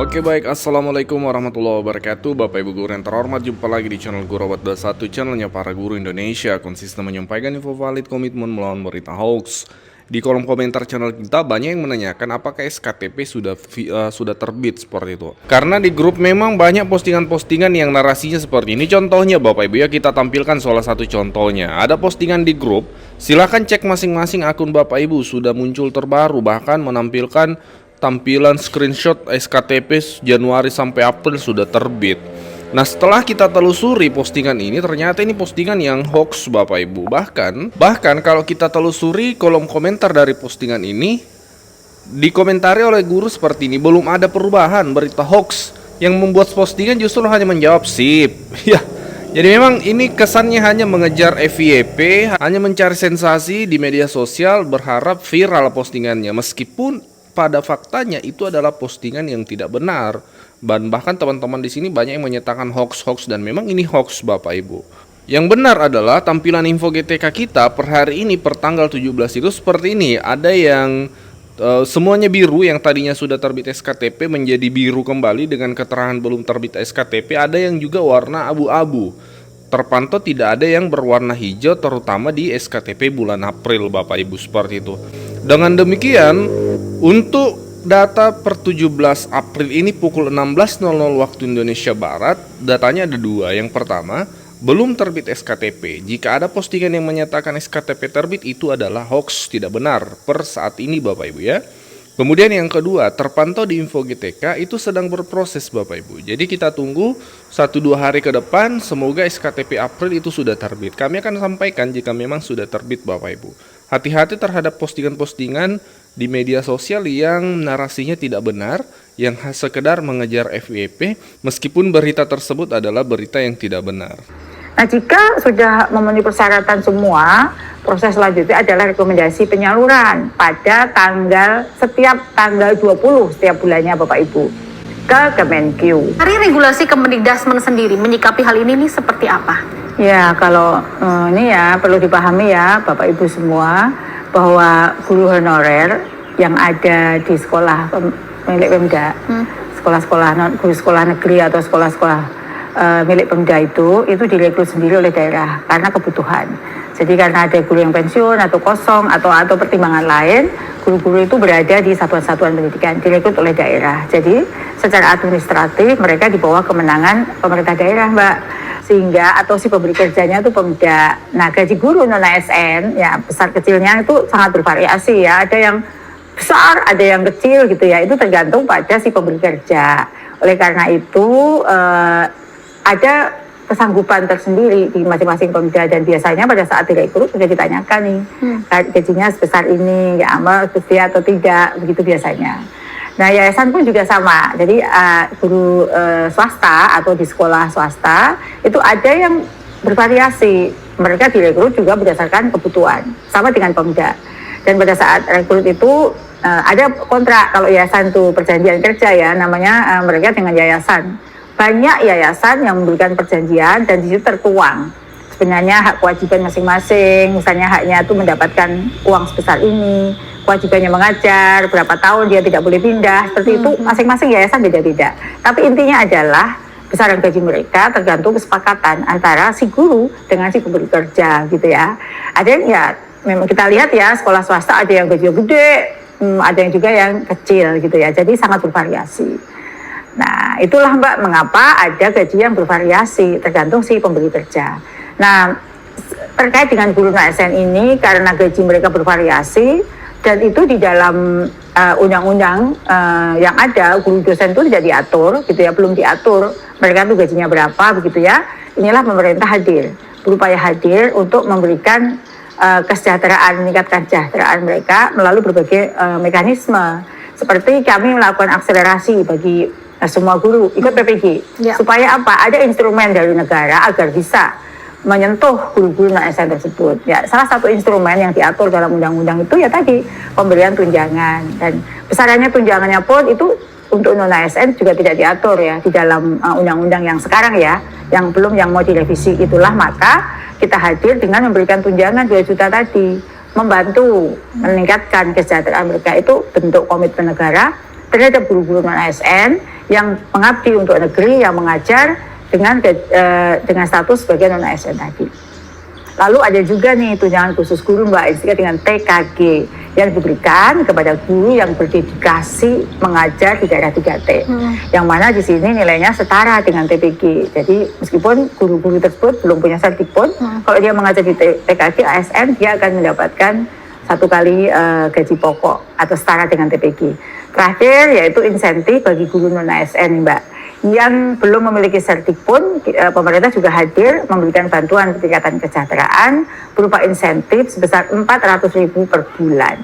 Oke baik, Assalamualaikum warahmatullahi wabarakatuh. Bapak Ibu guru yang terhormat, jumpa lagi di channel Guru Robot 21, channelnya para guru Indonesia, konsisten menyampaikan info valid, komitmen melawan berita hoax. Di kolom komentar channel kita banyak yang menanyakan apakah SKTP sudah terbit seperti itu. Karena di grup memang banyak postingan-postingan yang narasinya seperti ini. Contohnya Bapak Ibu ya, kita tampilkan salah satu contohnya. Ada postingan di grup, silahkan cek masing-masing akun Bapak Ibu, sudah muncul terbaru, bahkan menampilkan tampilan screenshot SKTP Januari sampai April sudah terbit. Nah, setelah kita telusuri postingan ini, ternyata ini postingan yang hoax Bapak Ibu. Bahkan kalau kita telusuri kolom komentar dari postingan ini, dikomentari oleh guru seperti ini, belum ada perubahan, berita hoax. Yang membuat postingan justru hanya menjawab sip. Ya. Jadi memang ini kesannya hanya mengejar FYP, hanya mencari sensasi di media sosial, berharap viral postingannya, meskipun pada faktanya itu adalah postingan yang tidak benar. Dan bahkan teman-teman di sini banyak yang menyatakan hoax dan memang ini hoax Bapak Ibu. Yang benar adalah tampilan info GTK kita per hari ini per tanggal 17 itu seperti ini. Ada yang semuanya biru, yang tadinya sudah terbit SKTP menjadi biru kembali dengan keterangan belum terbit SKTP. Ada yang juga warna abu-abu. Terpantau tidak ada yang berwarna hijau, terutama di SKTP bulan April Bapak Ibu, seperti itu. Dengan demikian, untuk data per 17 April ini pukul 16.00 waktu Indonesia Barat, datanya ada dua. Yang pertama, belum terbit SKTP. Jika ada postingan yang menyatakan SKTP terbit, itu adalah hoax, tidak benar per saat ini Bapak Ibu ya. Kemudian yang kedua, terpantau di info GTK itu sedang berproses Bapak Ibu. Jadi kita tunggu 1-2 hari ke depan, semoga SKTP April itu sudah terbit. Kami akan sampaikan jika memang sudah terbit Bapak Ibu. Hati-hati terhadap postingan-postingan di media sosial yang narasinya tidak benar, yang sekedar mengejar FYP, meskipun berita tersebut adalah berita yang tidak benar. Nah, jika sudah memenuhi persyaratan semua, proses selanjutnya adalah rekomendasi penyaluran pada setiap tanggal 20 setiap bulannya Bapak Ibu ke Kemenkeu. Dari regulasi Kemendikbudrismen sendiri menyikapi hal ini nih seperti apa? Ya, kalau ini ya perlu dipahami ya Bapak Ibu semua, bahwa guru honorer yang ada di sekolah milik Pemda, guru sekolah negeri atau sekolah-sekolah milik Pemda itu direkrut sendiri oleh daerah karena kebutuhan. Jadi karena ada guru yang pensiun atau kosong atau pertimbangan lain, guru-guru itu berada di satuan-satuan pendidikan direkrut oleh daerah. Jadi secara administratif mereka di bawah kemenangan pemerintah daerah, Mbak. Sehingga atau si pemberi kerjanya itu Pemda. Nah, gaji guru non ASN ya besar kecilnya itu sangat bervariasi ya. Ada yang besar, ada yang kecil gitu ya. Itu tergantung pada si pemberi kerja. Oleh karena itu ada kesanggupan tersendiri di masing-masing Pemda, dan biasanya pada saat direkrut sudah ditanyakan nih gajinya sebesar ini ya, amal setia atau tidak, begitu biasanya. Nah, yayasan pun juga sama. Jadi guru swasta atau di sekolah swasta itu ada yang bervariasi. Mereka direkrut juga berdasarkan kebutuhan, sama dengan Pemda. Dan pada saat rekrut itu ada kontrak. Kalau yayasan itu perjanjian kerja ya, namanya mereka dengan yayasan. Banyak yayasan yang memberikan perjanjian dan di situ tertuang sebenarnya hak kewajiban masing-masing. Misalnya haknya itu mendapatkan uang sebesar ini, kewajibannya mengajar, berapa tahun dia tidak boleh pindah, seperti itu. Masing-masing yayasan beda-beda. Tapi intinya adalah besaran gaji mereka tergantung kesepakatan antara si guru dengan si pemberi kerja gitu ya. Ada yang ya memang kita lihat ya, sekolah swasta ada yang gajinya gede, ada yang juga yang kecil gitu ya. Jadi sangat bervariasi. Nah, itulah Mbak mengapa ada gaji yang bervariasi tergantung si pemberi kerja. Nah, terkait dengan guru ASN ini karena gaji mereka bervariasi dan itu di dalam undang-undang yang ada, guru dosen itu tidak diatur gitu ya, belum diatur mereka tuh gajinya berapa begitu ya. Inilah pemerintah hadir, berupaya hadir untuk memberikan kesejahteraan, meningkatkan kesejahteraan mereka melalui berbagai mekanisme. Seperti kami melakukan akselerasi bagi semua guru ikut PPG supaya apa? Ada instrumen dari negara agar bisa menyentuh guru-guru ASN tersebut. Ya, salah satu instrumen yang diatur dalam undang-undang itu ya tadi pemberian tunjangan, dan besarannya tunjangannya pun itu untuk non ASN juga tidak diatur ya di dalam undang-undang yang sekarang ya, yang mau direvisi. Itulah maka kita hadir dengan memberikan tunjangan 2 juta tadi, membantu meningkatkan kesejahteraan mereka. Itu bentuk komitmen negara terhadap guru-guru non ASN yang mengabdi untuk negeri, yang mengajar dengan status sebagai non ASN tadi. Lalu ada juga nih tunjangan khusus guru Mbak, istilah dengan TKG yang diberikan kepada guru yang berdedikasi mengajar di daerah 3T. Yang mana di sini nilainya setara dengan TPG. Jadi meskipun guru-guru tersebut belum punya sertifikat, kalau dia mengajar di TKG ASN, dia akan mendapatkan 1 kali gaji pokok atau setara dengan TPG. Terakhir yaitu insentif bagi guru non ASN Mbak. Yang belum memiliki sertif pun, pemerintah juga hadir memberikan bantuan peningkatan kesejahteraan berupa insentif sebesar 400.000 per bulan.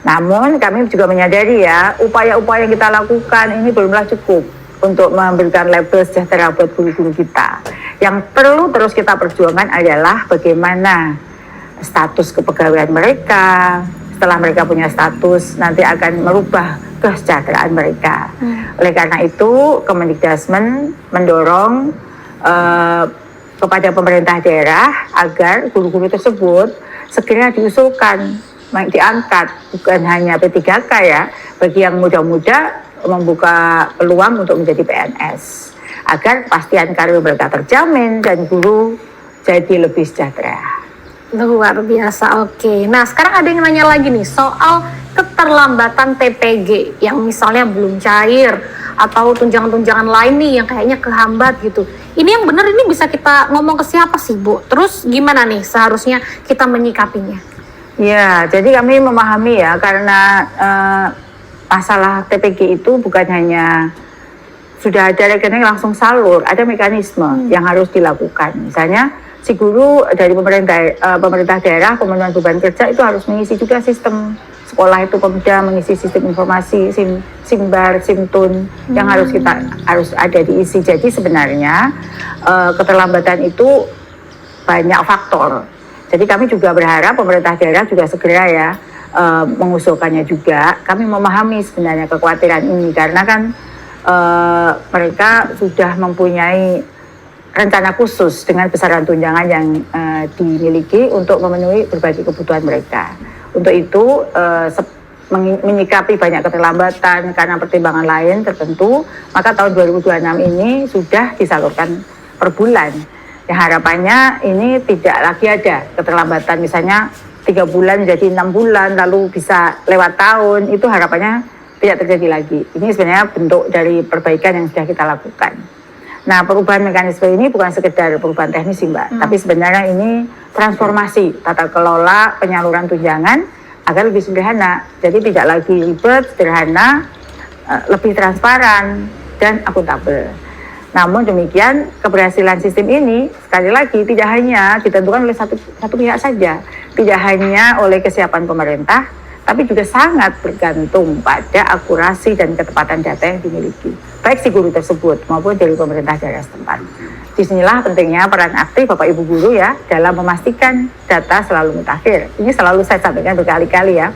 Namun kami juga menyadari ya, upaya-upaya yang kita lakukan ini belumlah cukup untuk memberikan label sejahtera buat guru-guru kita. Yang perlu terus kita perjuangkan adalah bagaimana status kepegawaian mereka. Setelah mereka punya status, nanti akan merubah kesejahteraan mereka. Oleh karena itu, Kemendikbudrismen mendorong kepada pemerintah daerah agar guru-guru tersebut segera diusulkan, diangkat, bukan hanya P3K ya, bagi yang muda-muda membuka peluang untuk menjadi PNS, agar kepastian karir mereka terjamin dan guru jadi lebih sejahtera. Luar biasa, oke. Nah, sekarang ada yang nanya lagi nih soal keterlambatan TPG yang misalnya belum cair atau tunjangan-tunjangan lain nih yang kayaknya kehambat gitu. Ini yang benar ini bisa kita ngomong ke siapa sih, Bu? Terus gimana nih seharusnya kita menyikapinya? Ya, jadi kami memahami ya, karena masalah TPG itu bukan hanya sudah ada rekening langsung salur, ada mekanisme yang harus dilakukan. Misalnya si guru dari pemerintah daerah, pemenuhan beban kerja itu harus mengisi juga sistem sekolah itu, Pemda mengisi sistem informasi, Simbar, Simtun yang harus ada diisi. Jadi sebenarnya keterlambatan itu banyak faktor. Jadi kami juga berharap pemerintah daerah juga segera ya mengusulkannya juga. Kami memahami sebenarnya kekhawatiran ini karena kan mereka sudah mempunyai rencana khusus dengan besaran tunjangan yang dimiliki untuk memenuhi berbagai kebutuhan mereka. Untuk itu menyikapi banyak keterlambatan karena pertimbangan lain tertentu, maka tahun 2026 ini sudah disalurkan per bulan. Ya, harapannya ini tidak lagi ada keterlambatan, misalnya 3 bulan jadi 6 bulan lalu bisa lewat tahun, itu harapannya tidak terjadi lagi. Ini sebenarnya bentuk dari perbaikan yang sudah kita lakukan. Nah, perubahan mekanisme ini bukan sekedar perubahan teknis sih Mbak, tapi sebenarnya ini transformasi tata kelola penyaluran tunjangan agar lebih sederhana. Jadi tidak lagi ribet, sederhana, lebih transparan dan akuntabel. Namun demikian, keberhasilan sistem ini sekali lagi tidak hanya ditentukan oleh satu pihak saja, tidak hanya oleh kesiapan pemerintah, tapi juga sangat bergantung pada akurasi dan ketepatan data yang dimiliki, baik si guru tersebut maupun dari pemerintah daerah setempat. Disinilah pentingnya peran aktif Bapak Ibu guru ya dalam memastikan data selalu mutakhir. Ini selalu saya sampaikan berkali-kali ya.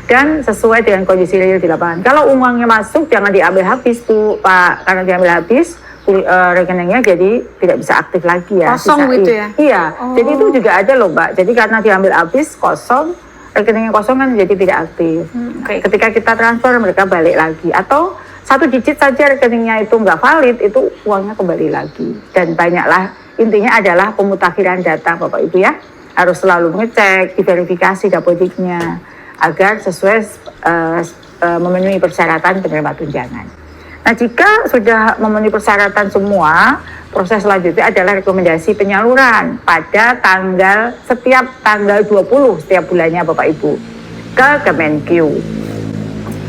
Dan sesuai dengan kondisi real di lapangan. Kalau uangnya masuk jangan diambil habis tuh Pak, karena diambil habis rekeningnya jadi tidak bisa aktif lagi ya. Kosong gitu ya? Iya, jadi itu juga ada loh Mbak. Jadi karena diambil habis kosong, rekeningnya kosong kan jadi tidak aktif. Ketika kita transfer mereka balik lagi, atau 1 digit saja rekeningnya itu nggak valid, itu uangnya kembali lagi. Dan banyaklah, intinya adalah pemutakhiran data Bapak Ibu ya, harus selalu mengecek, diverifikasi dapodiknya agar sesuai memenuhi persyaratan penerima tunjangan. Nah, jika sudah memenuhi persyaratan semua, proses selanjutnya adalah rekomendasi penyaluran pada setiap tanggal 20 setiap bulannya Bapak Ibu ke Kemenq.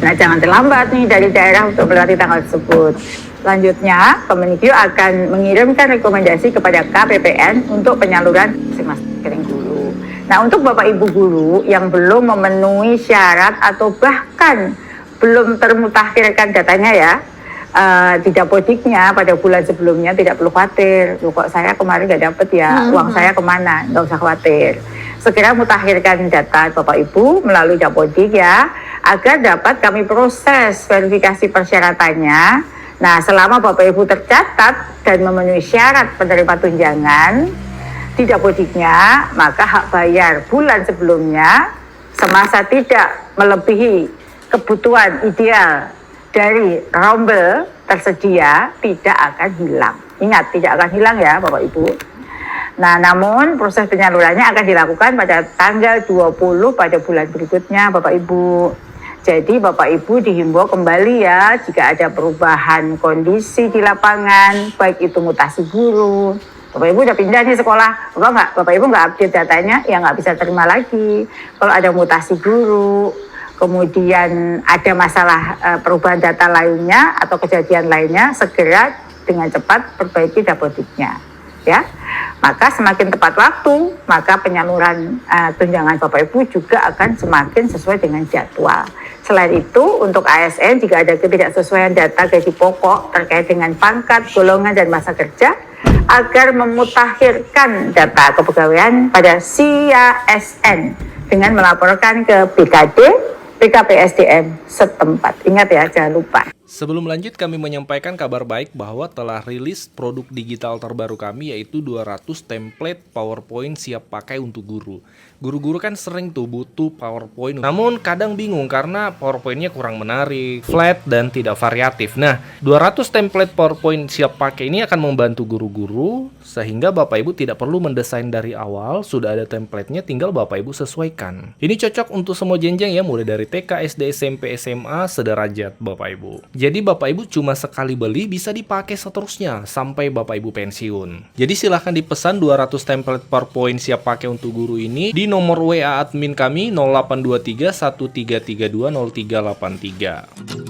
Nah, jangan terlambat nih dari daerah untuk melewati tanggal tersebut. Selanjutnya, Kemenq akan mengirimkan rekomendasi kepada KPPN untuk penyaluran masing-masing guru. Nah, untuk Bapak Ibu guru yang belum memenuhi syarat atau bahkan belum termutakhirkan datanya ya, di dapodiknya pada bulan sebelumnya tidak perlu khawatir. Loh, kok saya kemarin nggak dapet ya, uang saya kemana? Nggak usah khawatir. Segera mutakhirkan data Bapak Ibu melalui dapodik ya, agar dapat kami proses verifikasi persyaratannya. Nah, selama Bapak Ibu tercatat dan memenuhi syarat penerima tunjangan di dapodiknya, maka hak bayar bulan sebelumnya semasa tidak melebihi kebutuhan ideal dari rombel tersedia tidak akan hilang. Ingat, tidak akan hilang ya Bapak Ibu. Nah, namun proses penyalurannya akan dilakukan pada tanggal 20 pada bulan berikutnya Bapak Ibu. Jadi Bapak Ibu dihimbau kembali ya jika ada perubahan kondisi di lapangan, baik itu mutasi guru. Bapak Ibu udah pindah nih sekolah, Bapak Ibu nggak update datanya, ya nggak bisa terima lagi. Kalau ada mutasi guru, kemudian ada masalah perubahan data lainnya atau kejadian lainnya, segera dengan cepat perbaiki dapodik-nya, ya. Maka semakin tepat waktu, maka penyaluran tunjangan Bapak Ibu juga akan semakin sesuai dengan jadwal. Selain itu, untuk ASN jika ada ketidaksesuaian data gaji pokok terkait dengan pangkat, golongan, dan masa kerja, agar memutakhirkan data kepegawaian pada CASN dengan melaporkan ke BKD, BKPSDM setempat. Ingat ya, jangan lupa. Sebelum lanjut, kami menyampaikan kabar baik bahwa telah rilis produk digital terbaru kami, yaitu 200 template PowerPoint siap pakai untuk guru. Guru-guru kan sering tuh butuh PowerPoint, namun kadang bingung karena PowerPoint-nya kurang menarik, flat, dan tidak variatif. Nah, 200 template PowerPoint siap pakai ini akan membantu guru-guru sehingga Bapak Ibu tidak perlu mendesain dari awal, sudah ada template-nya, tinggal Bapak Ibu sesuaikan. Ini cocok untuk semua jenjang ya, mulai dari TK, SD, SMP, SMA, sederajat Bapak Ibu. Jadi Bapak Ibu cuma sekali beli bisa dipakai seterusnya sampai Bapak Ibu pensiun. Jadi silahkan dipesan 200 template PowerPoint siap pakai untuk guru ini di nomor WA admin kami 0823 1332 0383.